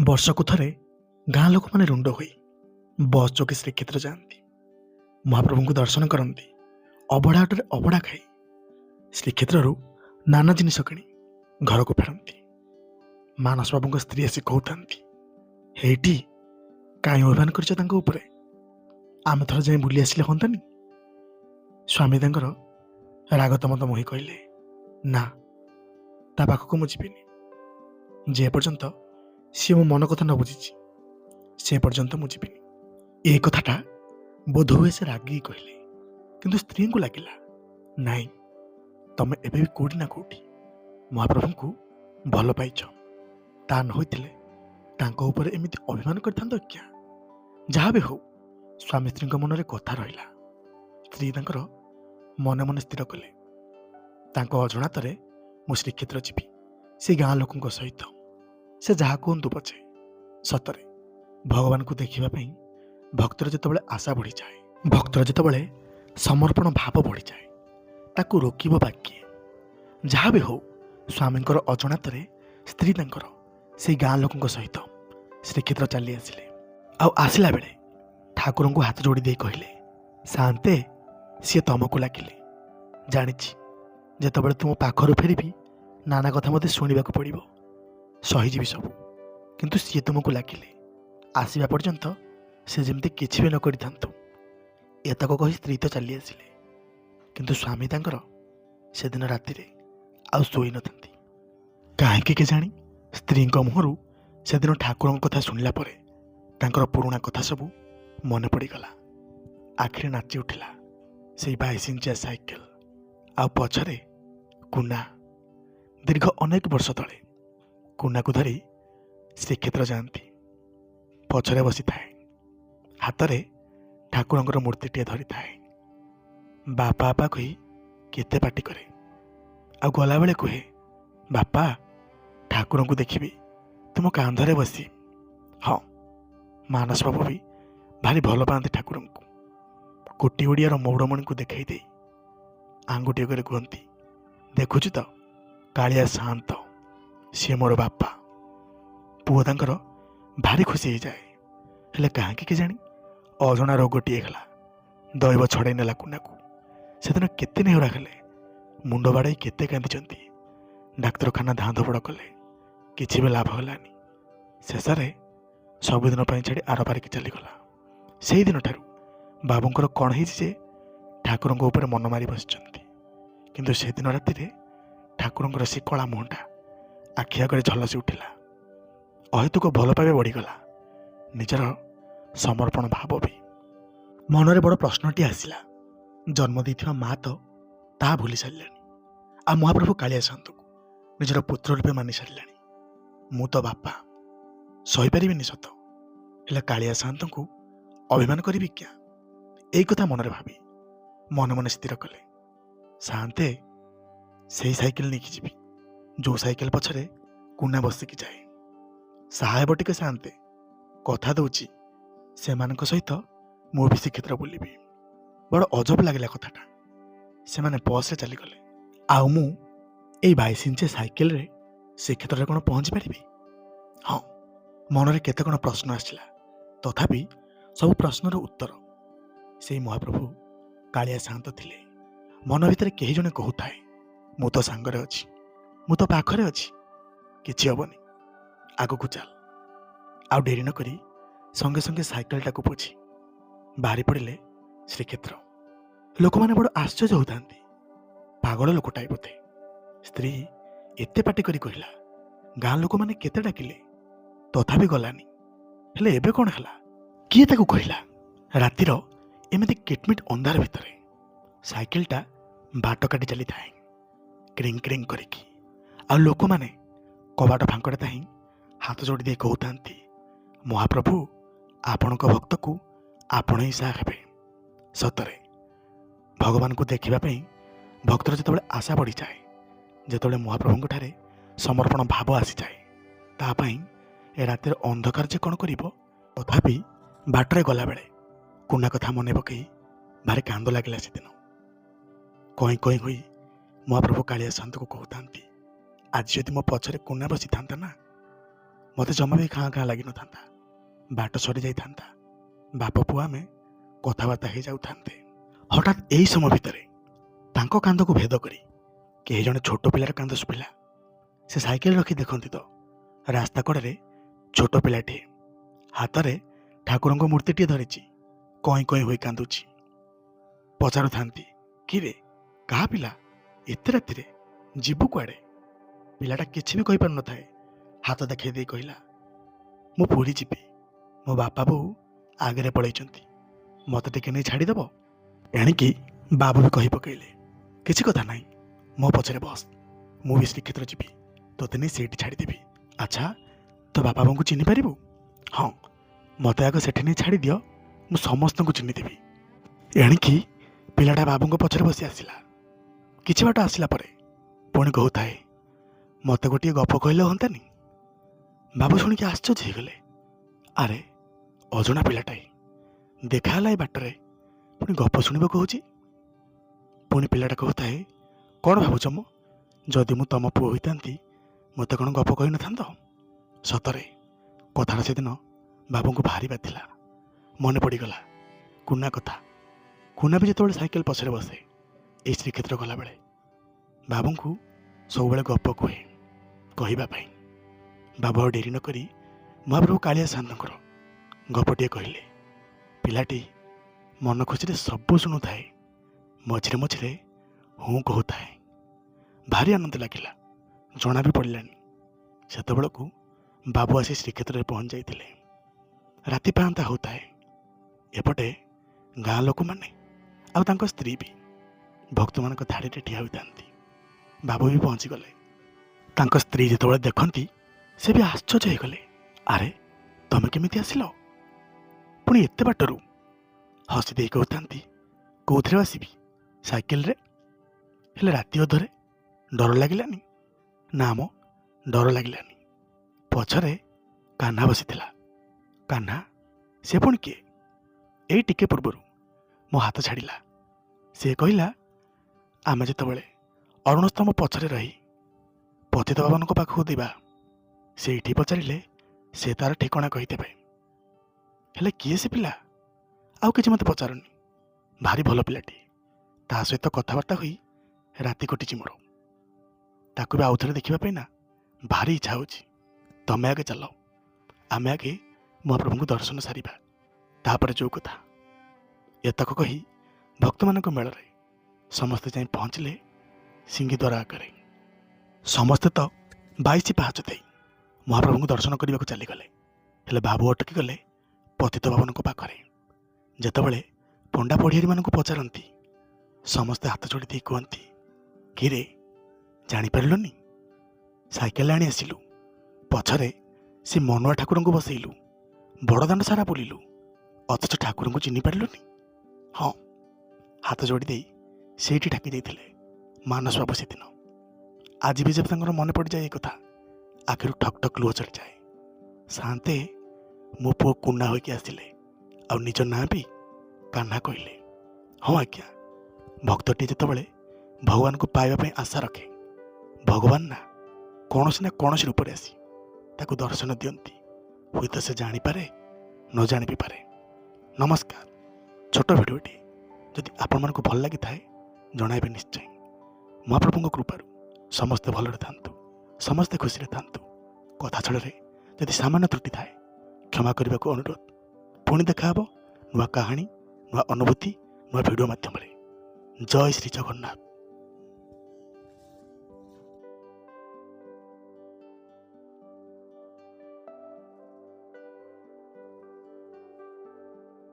ବର୍ଷକୁ ଥରେ ଗାଁ ଲୋକମାନେ ରୁଣ୍ଡ ହୋଇ ବସ୍ ଯୋଗେ ଶ୍ରୀକ୍ଷେତ୍ର ଯାଆନ୍ତି। ମହାପ୍ରଭୁଙ୍କୁ ଦର୍ଶନ କରନ୍ତି। ଅବଢ଼ା ହାଟରେ ଅବଢ଼ା ଖାଇ ଶ୍ରୀକ୍ଷେତ୍ରରୁ ନାନା ଜିନିଷ କିଣି ଘରକୁ ଫେରନ୍ତି। ମାନସ ବାବୁଙ୍କ ସ୍ତ୍ରୀ ଆସି କହୁଥାନ୍ତି, ହେଇଟି କାହିଁ ଅଭିମାନ କରିଛ ତାଙ୍କ ଉପରେ? ଆମେ ଥରେ ଯାଇ ବୁଲି ଆସିଲେ ହୁଅନ୍ତାନି? ସ୍ୱାମୀ ତାଙ୍କର ରାଗ ତମତ ମୋହି କହିଲେ, ନା, ତା ପାଖକୁ ମୁଁ ଯିବିନି। ଯେ ପର୍ଯ୍ୟନ୍ତ ସିଏ ମୋ ମନ କଥା ନ ବୁଝିଛି ସେ ପର୍ଯ୍ୟନ୍ତ ମୁଁ ଯିବିନି। ଏ କଥାଟା ବୋଧହୁଏ ସେ ରାଗିକି କହିଲେ, କିନ୍ତୁ ସ୍ତ୍ରୀଙ୍କୁ ଲାଗିଲା, ନାଇଁ, ତମେ ଏବେ ବି କୋଉଠି ନା କୋଉଠି ମହାପ୍ରଭୁଙ୍କୁ ଭଲ ପାଇଛ। ତା ନ ହୋଇଥିଲେ ତାଙ୍କ ଉପରେ ଏମିତି ଅଭିମାନ କରିଥାନ୍ତ ଆଜ୍ଞା। ଯାହା ବି ହଉ, ସ୍ୱାମୀ ସ୍ତ୍ରୀଙ୍କ ମନରେ କଥା ରହିଲା। ସ୍ତ୍ରୀ ତାଙ୍କର ମନେ ମନେ ସ୍ଥିର କଲେ, ତାଙ୍କ ଅଜଣାତରେ ମୁଁ ଶ୍ରୀକ୍ଷେତ୍ର ଯିବି, ସେ ଗାଁ ଲୋକଙ୍କ ସହିତ। ସେ ଯାହା କୁହନ୍ତୁ ପଛେ। ସତରେ ଭଗବାନଙ୍କୁ ଦେଖିବା ପାଇଁ ଭକ୍ତର ଯେତେବେଳେ ଆଶା ବଢ଼ିଯାଏ, ଭକ୍ତର ଯେତେବେଳେ ସମର୍ପଣ ଭାବ ବଢ଼ିଯାଏ, ତାକୁ ରୋକିବ ବା କିଏ? ଯାହା ବି ହଉ, ସ୍ୱାମୀଙ୍କର ଅଜଣାତରେ ସ୍ତ୍ରୀ ତାଙ୍କର ସେଇ ଗାଁ ଲୋକଙ୍କ ସହିତ ଶ୍ରୀକ୍ଷେତ୍ର ଚାଲି ଆସିଲେ। ଆଉ ଆସିଲା ବେଳେ ଠାକୁରଙ୍କୁ ହାତ ଯୋଡ଼ି ଦେଇ କହିଲେ, ଶାନ୍ତେ, ସିଏ ତମକୁ ଲାଗିଲେ। ଜାଣିଛି ଯେତେବେଳେ ତୁମ ପାଖରୁ ଫେରିବି ନାନା କଥା ମୋତେ ଶୁଣିବାକୁ ପଡ଼ିବ, ସହିଯିବି ସବୁ, କିନ୍ତୁ ସିଏ ତୁମକୁ ଲାଗିଲେ। ଆସିବା ପର୍ଯ୍ୟନ୍ତ ସେ ଯେମିତି କିଛି ବି ନ କରିଥାନ୍ତୁ। ଏତକ କହି ସ୍ତ୍ରୀ ତ ଚାଲି ଆସିଲେ, କିନ୍ତୁ ସ୍ୱାମୀ ତାଙ୍କର ସେଦିନ ରାତିରେ ଆଉ ଶୋଇନଥାନ୍ତି। କାହିଁକି କେଜାଣି ସ୍ତ୍ରୀଙ୍କ ମୁହଁରୁ ସେଦିନ ଠାକୁରଙ୍କ କଥା ଶୁଣିଲା ପରେ ତାଙ୍କର ପୁରୁଣା କଥା ସବୁ ମନେ ପଡ଼ିଗଲା। ଆଖିରେ ନାଚି ଉଠିଲା ସେଇ 22 ଇଞ୍ଚିଆ ସାଇକେଲ, ଆଉ ପଛରେ କୁନା। ଦୀର୍ଘ ଅନେକ ବର୍ଷ ତଳେ କୁନାକୁ ଧରି ଶ୍ରୀକ୍ଷେତ୍ର ଯାଆନ୍ତି। ପଛରେ ବସିଥାଏ, ହାତରେ ଠାକୁରଙ୍କର ମୂର୍ତ୍ତିଟିଏ ଧରିଥାଏ। ବାପା ବାପା କହି କେତେ ପାଟି କରେ, ଆଉ ଗଲାବେଳେ କୁହେ, ବାପା, ଠାକୁରଙ୍କୁ ଦେଖିବି, ତୁମ କାନ୍ଧରେ ବସି। ହଁ, ମାନସ ବାବୁ ବି ଭାରି ଭଲ ପାଆନ୍ତି ଠାକୁରଙ୍କୁ। କୋଟି ଓଡ଼ିଆର ମୌଡ଼ମଣିକୁ ଦେଖାଇ ଦେଇ ଆଙ୍ଗୁଠି କରି କୁହନ୍ତି, ଦେଖୁଛୁ ତ, କାଳିଆ ଶାନ୍ତ, ସିଏ ମୋର ବାପା। ପୁଅ ତାଙ୍କର ଭାରି ଖୁସି ହେଇଯାଏ। ହେଲେ କାହିଁକି କେଜାଣି ଅଜଣା ରୋଗଟିଏ ହେଲା, ଦୈବ ଛଡ଼େଇ ନେଲା କୁନାକୁ। ସେଦିନ କେତେ ନେହୁରା କଲେ, ମୁଣ୍ଡ ବାଡ଼େଇ କେତେ କାନ୍ଦିଛନ୍ତି। ଡାକ୍ତରଖାନା ଧାଁ ଧପଡ଼ କଲେ, କିଛି ବି ଲାଭ ହେଲାନି। ଶେଷରେ ସବୁଦିନ ପାଇଁ ଛାଡ଼ି ଆରପାରିକି ଚାଲିଗଲା। ସେଇଦିନଠାରୁ ବାବୁଙ୍କର କ'ଣ ହେଇଛି ଯେ ଠାକୁରଙ୍କ ଉପରେ ମନ ମାରି ବସିଛନ୍ତି। କିନ୍ତୁ ସେଦିନ ରାତିରେ ଠାକୁରଙ୍କର ସେ କଳା ମୁହଁଟା ଆଖି ଆଗରେ ଝଲସି ଉଠିଲା। ଅହେତୁକ ଭଲ ପାଇବା ବଢ଼ିଗଲା, ନିଜର ସମର୍ପଣ ଭାବ ବି। ମନରେ ବଡ଼ ପ୍ରଶ୍ନଟିଏ ଆସିଲା, ଜନ୍ମ ଦେଇଥିବା ମା ତ ତାହା ଭୁଲି ସାରିଲେଣି, ଆଉ ମହାପ୍ରଭୁ କାଳିଆ ଶାନ୍ତକୁ ନିଜର ପୁତ୍ର ରୂପେ ମାନି ସାରିଲାଣି। ମୁଁ ତ ବାପା, ସହିପାରିବିନି ସତ, ହେଲେ କାଳିଆ ଶାନ୍ତଙ୍କୁ ଅଭିମାନ କରିବି କିଆ? ଏଇ କଥା ମନରେ ଭାବି ମନେ ମନେ ସ୍ଥିର କଲେ, ଶାନ୍ତେ, ସେଇ ସାଇକେଲ ନେଇକି ଯିବି ଯେଉଁ ସାଇକେଲ ପଛରେ କୁନା ବସିକି ଯାଏ। ସାହା ହେବ ଟିକେ ଶାନ୍ତେ, କଥା ଦେଉଛି, ସେମାନଙ୍କ ସହିତ ମୁଁ ବି ଶ୍ରୀକ୍ଷେତ୍ର ବୁଲିବି। ବଡ଼ ଅଜବ ଲାଗିଲା କଥାଟା। ସେମାନେ ବସ୍ରେ ଚାଲିଗଲେ, ଆଉ ମୁଁ ଏଇ 22 ଇଞ୍ଚିଆ ସାଇକେଲରେ ଶ୍ରୀକ୍ଷେତ୍ରରେ କ'ଣ ପହଞ୍ଚି ପାରିବି? ହଁ, ମନରେ କେତେ କ'ଣ ପ୍ରଶ୍ନ ଆସିଲା। ତଥାପି ସବୁ ପ୍ରଶ୍ନର ଉତ୍ତର ସେଇ ମହାପ୍ରଭୁ କାଳିଆ ଶାନ୍ତ ଥିଲେ। ମନ ଭିତରେ କେହି ଜଣେ କହୁଥାଏ, ମୁଁ ତ ସାଙ୍ଗରେ ଅଛି, ମୁଁ ତ ପାଖରେ ଅଛି, କିଛି ହବନି, ଆଗକୁ ଚାଲ। ଆଉ ଡେରି ନ କରି ସଙ୍ଗେ ସଙ୍ଗେ ସାଇକେଲଟାକୁ ବୁଝି ବାହାରି ପଡ଼ିଲେ ଶ୍ରୀକ୍ଷେତ୍ର। ଲୋକମାନେ ବଡ଼ ଆଶ୍ଚର୍ଯ୍ୟ ହେଉଥାନ୍ତି, ପାଗଳ ଲୋକଟାଏ ବୋଧେ। ସ୍ତ୍ରୀ ଏତେ ପାଟି କରି କହିଲା, ଗାଁ ଲୋକମାନେ କେତେ ଡାକିଲେ, ତଥାପି ଗଲାନି। ହେଲେ ଏବେ କ'ଣ ହେଲା? କିଏ ତାକୁ କହିଲା? ରାତିର ଏମିତି କିଟମିଟ ଅନ୍ଧାର ଭିତରେ ସାଇକେଲଟା ବାଟ କାଟି ଚାଲିଥାଏ କ୍ରିଙ୍ଗ କ୍ରିଙ୍ଗ କରିକି, ଆଉ ଲୋକମାନେ କବାଟ ଫାଙ୍କରେ ହିଁ ହାତ ଯୋଡ଼ି ଦେଇ କହୁଥାନ୍ତି, ମହାପ୍ରଭୁ, ଆପଣଙ୍କ ଭକ୍ତକୁ ଆପଣ ହିଁ ସାହା ହେବେ। ସତରେ ଭଗବାନଙ୍କୁ ଦେଖିବା ପାଇଁ ଭକ୍ତର ଯେତେବେଳେ ଆଶା ବଢ଼ିଯାଏ, ଯେତେବେଳେ ମହାପ୍ରଭୁଙ୍କଠାରେ ସମର୍ପଣ ଭାବ ଆସିଯାଏ, ତା ପାଇଁ ଏ ରାତିର ଅନ୍ଧକାର ଯେ କ'ଣ କରିବ। ତଥାପି ବାଟରେ ଗଲାବେଳେ କୁନା କଥା ମନେ ପକାଇ ଭାରି କାନ୍ଦ ଲାଗିଲା ସେଦିନ। କଇଁ କଇଁ ହୋଇ ମହାପ୍ରଭୁ କାଳିଆ ଶାନ୍ତକୁ କହୁଥାନ୍ତି, ଆଜି ଯଦି ମୋ ପଛରେ କୁନା ବସିଥାନ୍ତା ନା, ମୋତେ ଜମା ବି ଖାଁ ଖାଁ ଲାଗିନଥାନ୍ତା। ବାଟ ସରି ଯାଇଥାନ୍ତା। ବାପ ପୁଅ ଆମେ କଥାବାର୍ତ୍ତା ହେଇଯାଉଥାନ୍ତେ। ହଠାତ୍ ଏହି ସମୟ ଭିତରେ ତାଙ୍କ କାନ୍ଧକୁ ଭେଦ କରି କେହି ଜଣେ ଛୋଟ ପିଲାର କାନ୍ଦ ଶୁଭିଲା। ସେ ସାଇକେଲ ରଖି ଦେଖନ୍ତି ତ ରାସ୍ତା କଡ଼ରେ ଛୋଟ ପିଲାଟିଏ ହାତରେ ଠାକୁରଙ୍କ ମୂର୍ତ୍ତିଟିଏ ଧରିଛି, କଇଁ କଇଁ ହୋଇ କାନ୍ଦୁଛି। ପଚାରୁଥାନ୍ତି, କିରେ କାହା ପିଲା, ଏତେ ରାତିରେ ଯିବୁ କୁଆଡ଼େ? ପିଲାଟା କିଛି ବି କହିପାରୁନଥାଏ। ହାତ ଦେଖାଇ ଦେଇ କହିଲା, ମୁଁ ପୁରୀ ଯିବି, ମୋ ବାପା ବୋଉ ଆଗରେ ପଳେଇଛନ୍ତି, ମୋତେ ଟିକେ ନେଇ ଛାଡ଼ିଦେବ? ଏଣିକି ବାବୁ ବି କହି ପକାଇଲେ, କିଛି କଥା ନାହିଁ, ମୋ ପଛରେ ବସ୍, ମୁଁ ବି ଶ୍ରୀକ୍ଷେତ୍ର ଯିବି, ତୋତେ ନେଇ ସେଇଠି ଛାଡ଼ିଦେବି। ଆଚ୍ଛା, ତୋ ବାପା ବୋଉଙ୍କୁ ଚିହ୍ନି ପାରିବୁ? ହଁ, ମୋତେ ଆଗ ସେଠି ନେଇ ଛାଡ଼ିଦିଅ, ମୁଁ ସମସ୍ତଙ୍କୁ ଚିହ୍ନିଦେବି। ଏଣିକି ପିଲାଟା ବାବୁଙ୍କ ପଛରେ ବସି ଆସିଲା। କିଛି ବାଟ ଆସିଲା ପରେ ପୁଣି କହୁଥାଏ, ମୋତେ ଗୋଟିଏ ଗପ କହିଲେ ହୁଅନ୍ତାନି? ବାବୁ ଶୁଣିକି ଆଶ୍ଚର୍ଯ୍ୟ ହେଇଗଲେ। ଆରେ ଅଜଣା ପିଲାଟାଏ ଦେଖା ହେଲା ଏ ବାଟରେ, ପୁଣି ଗପ ଶୁଣିବ କହୁଛି। ପୁଣି ପିଲାଟା କହୁଥାଏ, କ'ଣ ଭାବୁଛ ମ, ଯଦି ମୁଁ ତମ ପୁଅ ହୋଇଥାନ୍ତି ମୋତେ କ'ଣ ଗପ କହିନଥାନ୍ତ? ସତରେ କଥାଟା ସେଦିନ ବାବୁଙ୍କୁ ଭାରି ବାଧିଲା। ମନେ ପଡ଼ିଗଲା କୁନା କଥା। କୁନା ବି ଯେତେବେଳେ ସାଇକେଲ ପଛରେ ବସେ ଏଇ ଶ୍ରୀକ୍ଷେତ୍ର ଗଲାବେଳେ ବାବୁଙ୍କୁ ସବୁବେଳେ ଗପ କୁହେ କହିବା ପାଇଁ। ବାବୁ ଆଉ ଡେରି ନକରି ମହାପ୍ରଭୁ କାଳିଆ ସାନ୍ତଙ୍କର ଗପଟିଏ କହିଲେ। ପିଲାଟି ମନ ଖୁସିରେ ସବୁ ଶୁଣୁଥାଏ, ମଝିରେ ମଝିରେ ହୁଁ କହୁଥାଏ। ଭାରି ଆନନ୍ଦ ଲାଗିଲା, ଜଣା ବି ପଡ଼ିଲାନି। ସେତେବେଳକୁ ବାବୁ ଆସି ଶ୍ରୀକ୍ଷେତ୍ରରେ ପହଞ୍ଚି ଯାଇଥିଲେ। ରାତି ପାହାନ୍ତା ହେଉଥାଏ। ଏପଟେ ଗାଁ ଲୋକମାନେ ଆଉ ତାଙ୍କ ସ୍ତ୍ରୀ ବି ଭକ୍ତମାନଙ୍କ ଧାଡ଼ିରେ ଠିଆ ହୋଇଥାନ୍ତି। ବାବୁ ବି ପହଞ୍ଚିଗଲେ। ତାଙ୍କ ସ୍ତ୍ରୀ ଯେତେବେଳେ ଦେଖନ୍ତି ସେ ବି ଆଶ୍ଚର୍ଯ୍ୟ ହେଇଗଲେ। ଆରେ ତମେ କେମିତି ଆସିଲ? ପୁଣି ଏତେ ବାଟରୁ? ହସି ଦେଇ କହୁଥାନ୍ତି, କୋଉଥିରେ ଆସିବି, ସାଇକେଲରେ। ହେଲେ ରାତି ଅଧରେ ଡର ଲାଗିଲାନି? ନା ମ, ଡର ଲାଗିଲାନି। ପଛରେ କାହ୍ନା ବସିଥିଲା। କାହ୍ନା, ସେ ପୁଣି କିଏ? ଏଇ ଟିକେ ପୂର୍ବରୁ ମୋ ହାତ ଛାଡ଼ିଲା। ସେ କହିଲା, ଆମେ ଯେତେବେଳେ ଅରୁଣସ୍ତମ୍ଭ ପଛରେ ରହି ପତିତ ପାବନଙ୍କ ପାଖକୁ ଯିବା, ସେଇଠି ପଚାରିଲେ ସେ ତାର ଠିକଣା କହିଦେବେ। ହେଲେ କିଏ ସେ ପିଲା? ଆଉ କିଛି ମୋତେ ପଚାରୁନି। ଭାରି ଭଲ ପିଲାଟି, ତା ସହିତ କଥାବାର୍ତ୍ତା ହୋଇ ରାତି କଟିଛି ମୋର। ତାକୁ ବି ଆଉଥରେ ଦେଖିବା ପାଇଁ ନା ଭାରି ଇଚ୍ଛା ହେଉଛି। ତମେ ଆଗେ ଚାଲ, ଆମେ ଆଗେ ମହାପ୍ରଭୁଙ୍କୁ ଦର୍ଶନ ସାରିବା, ତାପରେ ଯୋଉ କଥା। ଏତକ କହି ଭକ୍ତମାନଙ୍କ ମେଳରେ ସମସ୍ତେ ଯାଇ ପହଞ୍ଚିଲେ ସିଂହଦ୍ୱାର ଆଗରେ। ସମସ୍ତେ ତ 22 ପାହାଚ ଦେଇ ମହାପ୍ରଭୁଙ୍କୁ ଦର୍ଶନ କରିବାକୁ ଚାଲିଗଲେ। ହେଲେ ବାବୁ ଅଟକି ଗଲେ ପତିତ ପାବନଙ୍କ ପାଖରେ। ଯେତେବେଳେ ପଣ୍ଡା ପଢ଼ିଆରୀମାନଙ୍କୁ ପଚାରନ୍ତି, ସମସ୍ତେ ହାତ ଯୋଡ଼ି ଦେଇ କୁହନ୍ତି, କିରେ ଜାଣିପାରିଲୁନି? ସାଇକେଲ ଆଣି ଆସିଲୁ, ପଛରେ ସେ ମନୁଆ ଠାକୁରଙ୍କୁ ବସେଇଲୁ, ବଡ଼ଦାଣ୍ଡ ସାରା ବୁଲିଲୁ, ଅଥଚ ଠାକୁରଙ୍କୁ ଚିହ୍ନି ପାରିଲୁନି? ହଁ, ହାତ ଯୋଡ଼ି ଦେଇ ସେଇଠି ଠାକି ଦେଇଥିଲେ ମାନସ ବାବୁ ସେଦିନ। ଆଜି ବି ଯେବେ ତାଙ୍କର ମନେ ପଡ଼ିଯାଏ ଏ କଥା, ଆଖିରୁ ଠକ୍ ଠକ୍ ଲୁହ ଚଢ଼ିଯାଏ। ସାନ୍ତେ ମୋ ପୁଅ କୁନା ହୋଇକି ଆସିଲେ, ଆଉ ନିଜ ନାଁ ବି କାହ୍ନା କହିଲେ। ହଁ ଆଜ୍ଞା, ଭକ୍ତଟି ଯେତେବେଳେ ଭଗବାନଙ୍କୁ ପାଇବା ପାଇଁ ଆଶା ରଖେ, ଭଗବାନ ନା କୌଣସି ରୂପରେ ଆସି ତାକୁ ଦର୍ଶନ ଦିଅନ୍ତି। ହୁଏତ ସେ ଜାଣିପାରେ, ନ ଜାଣି ବି ପାରେ। ନମସ୍କାର। ଛୋଟ ଭିଡ଼ିଓଟି ଯଦି ଆପଣମାନଙ୍କୁ ଭଲ ଲାଗିଥାଏ ଜଣାଇବେ ନିଶ୍ଚୟ। ମହାପ୍ରଭୁଙ୍କ କୃପାରୁ ସମସ୍ତେ ଭଲରେ ଥାନ୍ତୁ, ସମସ୍ତେ ଖୁସିରେ ଥାନ୍ତୁ। କଥା ଛଳରେ ଯଦି ସାମାନ୍ୟ ତ୍ରୁଟି ଥାଏ କ୍ଷମା କରିବାକୁ ଅନୁରୋଧ। ପୁଣି ଦେଖାହେବ ନୂଆ କାହାଣୀ, ନୂଆ ଅନୁଭୂତି, ନୂଆ ଭିଡ଼ିଓ ମାଧ୍ୟମରେ। ଜୟ ଶ୍ରୀ ଜଗନ୍ନାଥ।